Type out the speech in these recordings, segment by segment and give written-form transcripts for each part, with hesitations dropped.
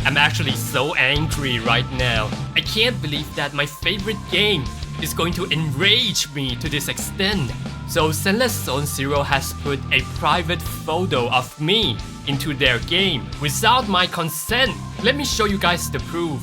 I'm actually so angry right now. I can't believe that my favorite game is going to enrage me to this extent. So Zenless Zone Zero has put a private photo of me into their game without my consent. Let me show you guys the proof.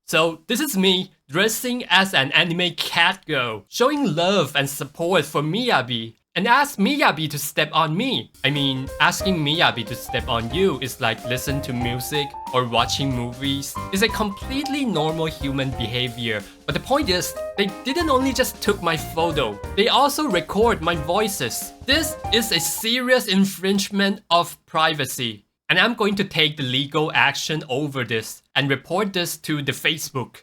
So this is me dressing as an anime cat girl, showing love and support for Miyabi, and ask Miyabi to step on me. I mean, asking Miyabi to step on you is like listen to music or watching movies. It's a completely normal human behavior. But the point is, they didn't only just took my photo, they also record my voices. This is a serious infringement of privacy. And I'm going to take the legal action over this and report this to the Facebook.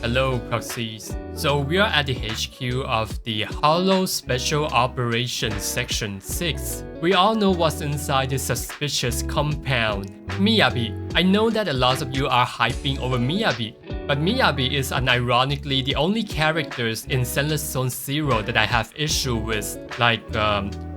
Hello proxies. So we are at the HQ of the Hollow Special Operations Section 6. We all know what's inside this suspicious compound. Miyabi. I know that a lot of you are hyping over Miyabi, but Miyabi is unironically the only characters in Zenless Zone Zero that I have issue with. Like,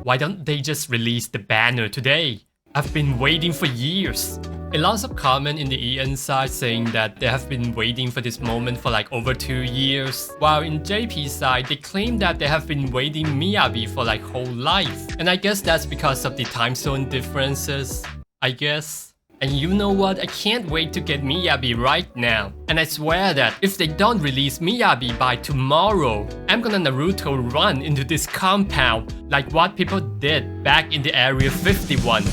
why don't they just release the banner today? I've been waiting for years. A lot of comment in the EN side saying that they have been waiting for this moment for like over 2 years. While in JP side, they claim that they have been waiting Miyabi for like whole life. And I guess that's because of the time zone differences, I guess. And you know what? I can't wait to get Miyabi right now. And I swear that if they don't release Miyabi by tomorrow, I'm gonna Naruto run into this compound like what people did back in the Area 51.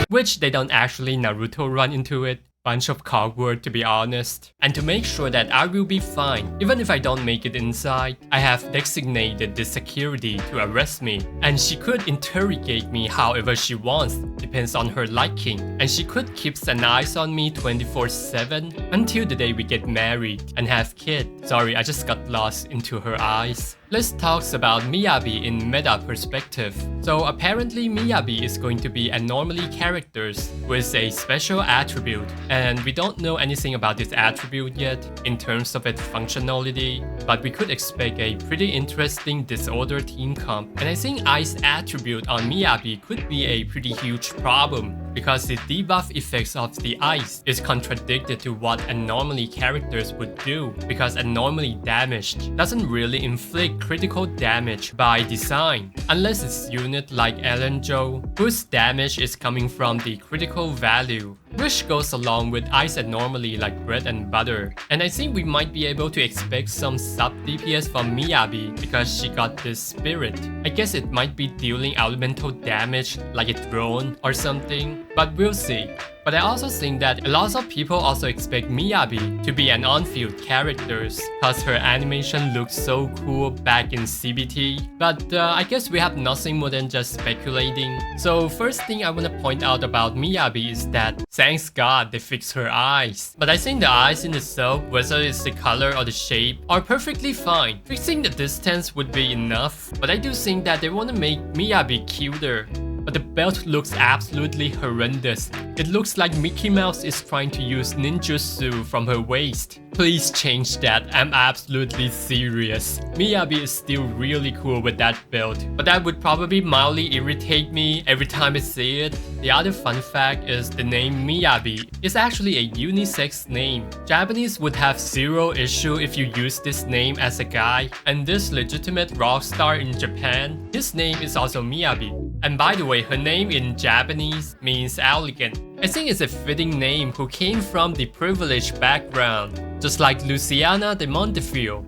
Which they don't actually Naruto run into it. Bunch of cogword to be honest. And to make sure that I will be fine, even if I don't make it inside, I have designated the security to arrest me. And she could interrogate me however she wants, depends on her liking. And she could keep an eye on me 24/7 until the day we get married and have kids. Sorry, I just got lost into her eyes. Let's talk about Miyabi in meta perspective. So apparently Miyabi is going to be anomaly characters with a special attribute, and we don't know anything about this attribute yet in terms of its functionality, but we could expect a pretty interesting disorder team comp. And I think Ice attribute on Miyabi could be a pretty huge problem, because the debuff effects of the ice is contradicted to what anomaly characters would do, because anomaly damaged doesn't really inflict critical damage by design, unless it's unit like Ellen Joe, whose damage is coming from the critical value, which goes along with ice anomaly like bread and butter. And I think we might be able to expect some sub DPS from Miyabi because she got this spirit. I guess it might be dealing elemental damage like a drone or something, but we'll see. But I also think that a lot of people also expect Miyabi to be an on-field character cause her animation looks so cool back in CBT. But I guess we have nothing more than just speculating. So first thing I want to point out about Miyabi is that thanks God they fixed her eyes. But I think the eyes in itself, whether it's the color or the shape, are perfectly fine. Fixing the distance would be enough. But I do think that they want to make Miyabi cuter. But the belt looks absolutely horrendous. It looks like Mickey Mouse is trying to use ninjutsu from her waist. Please change that, I'm absolutely serious. Miyabi is still really cool with that belt, but that would probably mildly irritate me every time I see it. The other fun fact is the name Miyabi is actually a unisex name. Japanese would have zero issue if you use this name as a guy, and this legitimate rock star in Japan, his name is also Miyabi. And by the way, her name in Japanese means elegant. I think it's a fitting name who came from the privileged background, just like Luciana de Montefiore.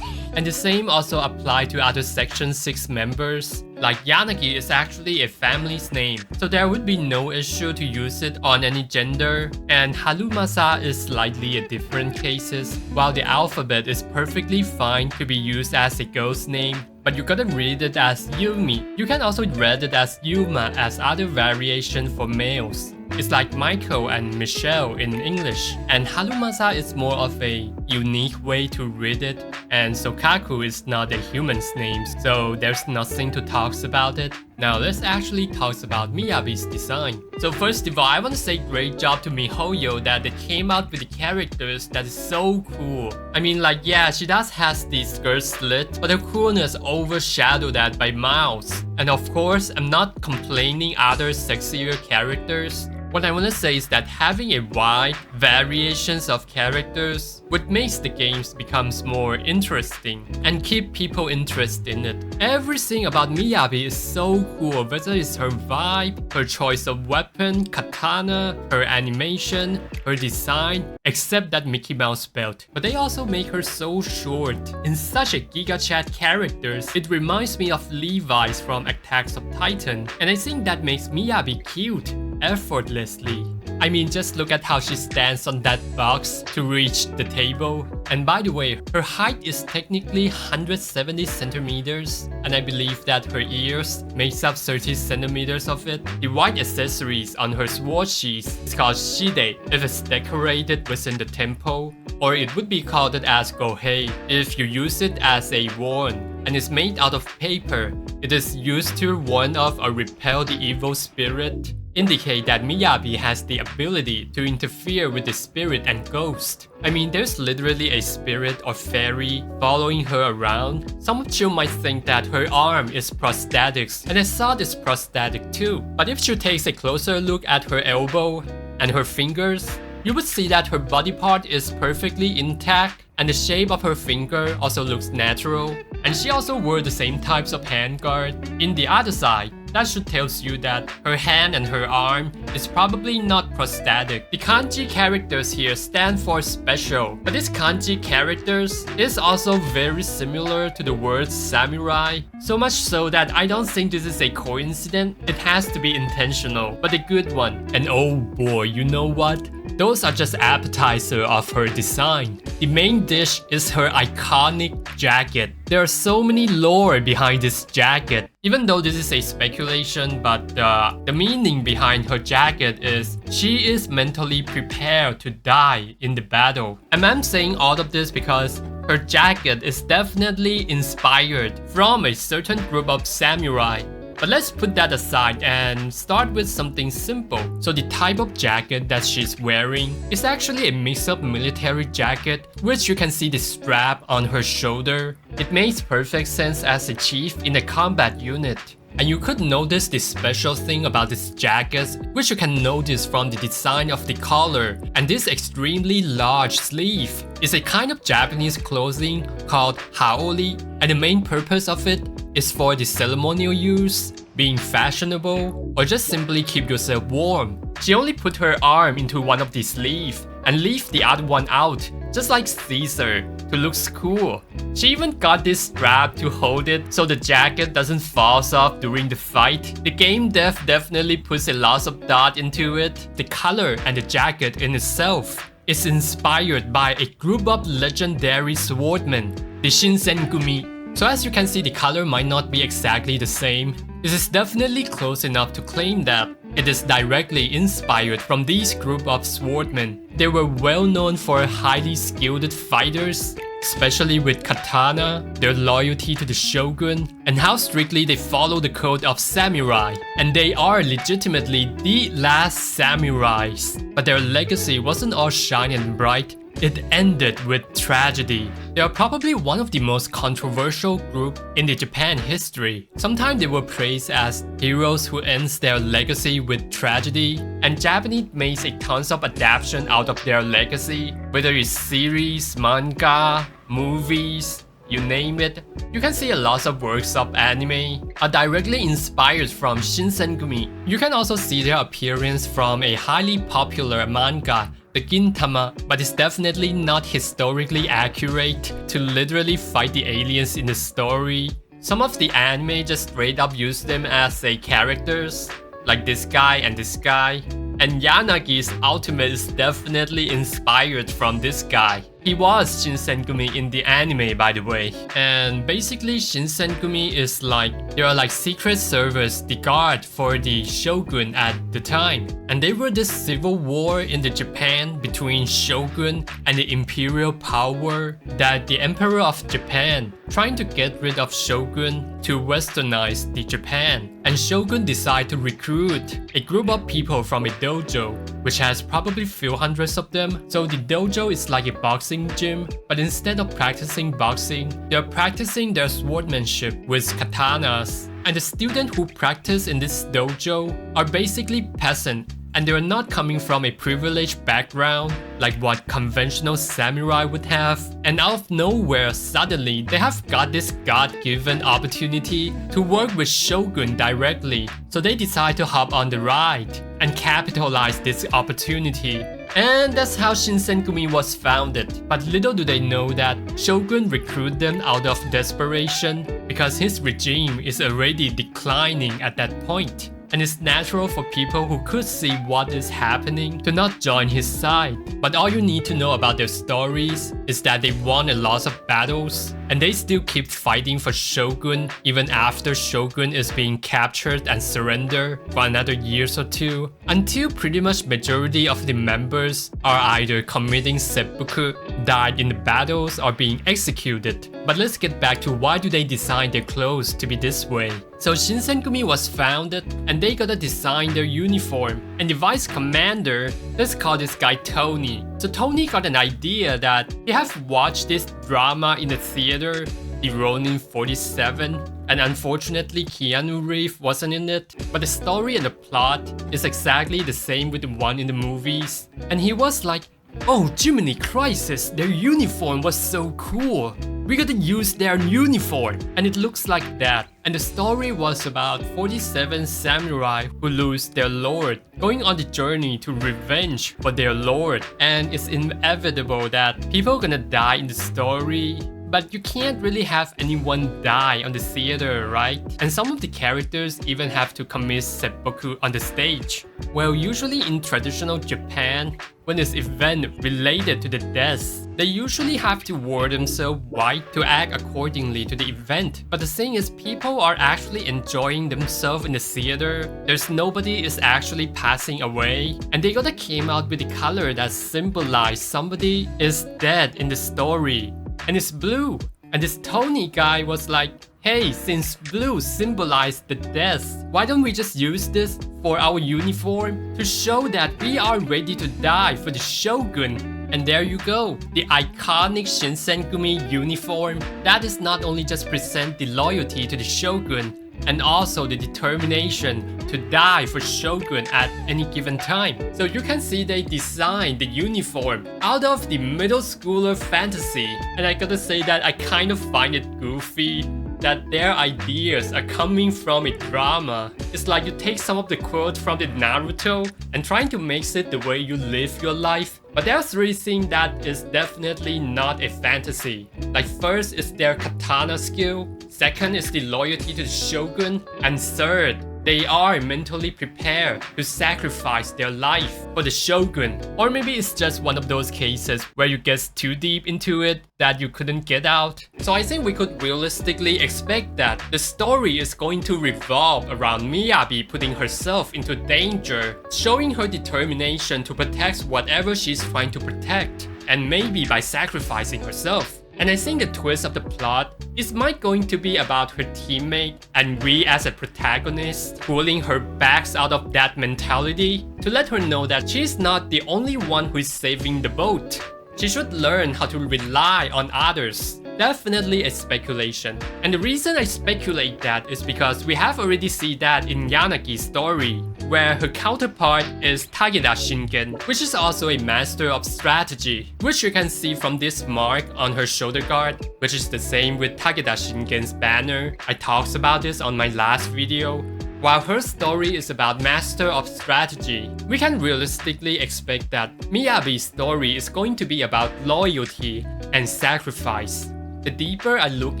And the same also apply to other Section 6 members. Like Yanagi is actually a family's name, so there would be no issue to use it on any gender. And Harumasa is slightly a different cases, while the alphabet is perfectly fine to be used as a girl's name. But you gotta read it as Yumi. You can also read it as Yuma as other variation for males. It's like Michael and Michelle in English. And Harumasa is more of a unique way to read it. And Sokaku is not a human's name, so there's nothing to talk about it. Now let's actually talk about Miyabi's design. So first of all, I want to say great job to MiHoYo that they came out with the characters that is so cool. I mean, like, yeah, she does has the skirt slit, but her coolness overshadowed that by miles. And of course, I'm not complaining other sexier characters. What I want to say is that having a wide variations of characters would make the games becomes more interesting and keep people interested in it. Everything about Miyabi is so cool, whether it's her vibe, her choice of weapon, katana, her animation, her design, except that Mickey Mouse belt. But they also make her so short. In such a Giga Chat characters, it reminds me of Levi's from Attacks of Titan, and I think that makes Miyabi cute effortlessly. I mean, just look at how she stands on that box to reach the table. And by the way, her height is technically 170 centimeters, and I believe that her ears makes up 30 centimeters of it. The white accessories on her sword sheath is called shide if it's decorated within the temple, or it would be called as gohei if you use it as a wand, and is made out of paper. It is used to warn off or repel the evil spirit, indicate that Miyabi has the ability to interfere with the spirit and ghost. I mean, there's literally a spirit or fairy following her around. Some of you might think that her arm is prosthetics, and I saw this prosthetic too. But if she takes a closer look at her elbow and her fingers, you would see that her body part is perfectly intact, and the shape of her finger also looks natural. And she also wore the same types of handguard in the other side. That should tell you that her hand and her arm is probably not prosthetic. The kanji characters here stand for special, but this kanji characters is also very similar to the word samurai, so much so that I don't think this is a coincidence. It has to be intentional, but a good one. And oh boy, you know what? Those are just appetizer of her design. The main dish is her iconic jacket. There are so many lore behind this jacket. Even though this is a speculation, but the meaning behind her jacket is she is mentally prepared to die in the battle. And I'm saying all of this because her jacket is definitely inspired from a certain group of samurai. But let's put that aside and start with something simple. So the type of jacket that she's wearing is actually a mix-up military jacket, which you can see the strap on her shoulder. It makes perfect sense as a chief in a combat unit. And you could notice the special thing about this jacket, which you can notice from the design of the collar and this extremely large sleeve. It's a kind of Japanese clothing called haori, and the main purpose of it is for the ceremonial use, being fashionable, or just simply keep yourself warm. She only put her arm into one of the sleeves and leave the other one out, just like Caesar, to look cool. She even got this strap to hold it so the jacket doesn't fall off during the fight. The game dev definitely puts a lot of thought into it. The color and the jacket in itself is inspired by a group of legendary swordmen, the Shinsengumi. So as you can see, the color might not be exactly the same. This is definitely close enough to claim that it is directly inspired from these group of swordmen. They were well known for highly skilled fighters, especially with katana, their loyalty to the shogun, and how strictly they follow the code of samurai. And they are legitimately the last samurais. But their legacy wasn't all shiny and bright. It ended with tragedy. They are probably one of the most controversial group in the Japan history. Sometimes they were praised as heroes who ends their legacy with tragedy, and Japanese makes a tons of adaptation out of their legacy, whether it's series, manga, movies, you name it. You can see a lot of works of anime are directly inspired from Shinsengumi. You can also see their appearance from a highly popular manga, the Gintama, but it's definitely not historically accurate to literally fight the aliens in the story. Some of the anime just straight up use them as characters, like this guy and this guy. And Yanagi's ultimate is definitely inspired from this guy. He was Shinsengumi in the anime, by the way. And basically, Shinsengumi is they are like secret service, the guard for the shogun at the time. And they were this civil war in the Japan between shogun and the imperial power that the emperor of Japan trying to get rid of shogun to westernize the Japan. And shogun decided to recruit a group of people from a dojo, which has probably few hundreds of them. So the dojo is like a boxing gym, but instead of practicing boxing, they're practicing their swordsmanship with katanas. And the students who practice in this dojo are basically peasants, and they're not coming from a privileged background like what conventional samurai would have. And out of nowhere, suddenly, they have got this God-given opportunity to work with shogun directly. So they decide to hop on the ride and capitalize this opportunity. And that's how Shinsengumi was founded. But little do they know that shogun recruited them out of desperation because his regime is already declining at that point. And it's natural for people who could see what is happening to not join his side. But all you need to know about their stories is that they won a lot of battles, and they still keep fighting for Shogun even after Shogun is being captured and surrendered for another years or two, until pretty much majority of the members are either committing seppuku, died in the battles, or being executed. But let's get back to why do they design their clothes to be this way. So Shinsengumi was founded, and they gotta design their uniform. And the vice commander, let's call this guy Tony. So Tony got an idea that he have watched this drama in the theater, the Ronin 47, and unfortunately Keanu Reeves wasn't in it, but the story and the plot is exactly the same with the one in the movies. And he was like, oh Jiminy Crisis, their uniform was so cool. We gotta use their uniform. And it looks like that. And the story was about 47 samurai who lose their lord, going on the journey to revenge for their lord. And it's inevitable that people are gonna die in the story, but you can't really have anyone die on the theater, right? And some of the characters even have to commit seppuku on the stage. Well, usually in traditional Japan, when it's event related to the deaths, they usually have to wear themselves white to act accordingly to the event. But the thing is, people are actually enjoying themselves in the theater. There's nobody is actually passing away. And they gotta came out with a color that symbolized somebody is dead in the story. And it's blue. And this Tony guy was like, hey, since blue symbolized the death, why don't we just use this for our uniform to show that we are ready to die for the shogun? And there you go, the iconic Shinsengumi uniform. That is not only just present the loyalty to the shogun, and also the determination to die for shogun at any given time. So you can see they designed the uniform out of the middle schooler fantasy. And I gotta say that I kind of find it goofy that their ideas are coming from a drama. It's like you take some of the quotes from the Naruto and trying to make it the way you live your life. But there's three things that is definitely not a fantasy. Like first is their katana skill, second is the loyalty to the shogun, and third, they are mentally prepared to sacrifice their life for the shogun. Or maybe it's just one of those cases where you get too deep into it that you couldn't get out. So I think we could realistically expect that the story is going to revolve around Miyabi putting herself into danger, showing her determination to protect whatever she's trying to protect, and maybe by sacrificing herself. And I think the twist of the plot is might going to be about her teammate and we as a protagonist pulling her back out of that mentality to let her know that she's not the only one who is saving the boat. She should learn how to rely on others. Definitely a speculation. And the reason I speculate that is because we have already seen that in Yanagi's story, where her counterpart is Takeda Shingen, which is also a master of strategy, which you can see from this mark on her shoulder guard, which is the same with Takeda Shingen's banner. I talked about this on my last video. While her story is about master of strategy, we can realistically expect that Miyabi's story is going to be about loyalty and sacrifice. The deeper I look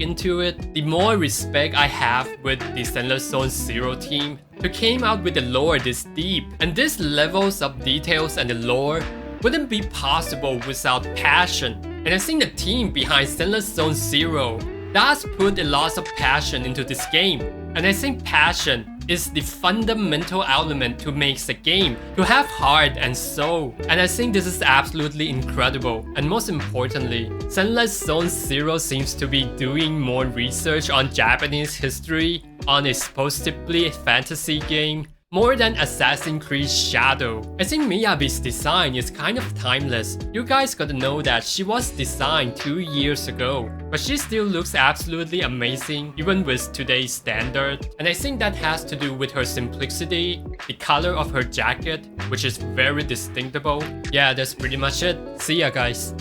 into it, the more respect I have with the Zenless Zone Zero team who came out with the lore this deep. And these levels of details and the lore wouldn't be possible without passion And I think the team behind Zenless Zone Zero does put a lot of passion into this game. And I think passion is the fundamental element to make the game, to have heart and soul. And I think this is absolutely incredible. And most importantly, Zenless Zone Zero seems to be doing more research on Japanese history on a supposedly fantasy game, more than Assassin's Creed Shadow. I think Miyabi's design is kind of timeless. You guys gotta know that she was designed 2 years ago, but she still looks absolutely amazing even with today's standard. And I think that has to do with her simplicity, the color of her jacket, which is very distinctable. Yeah, that's pretty much it. See ya guys.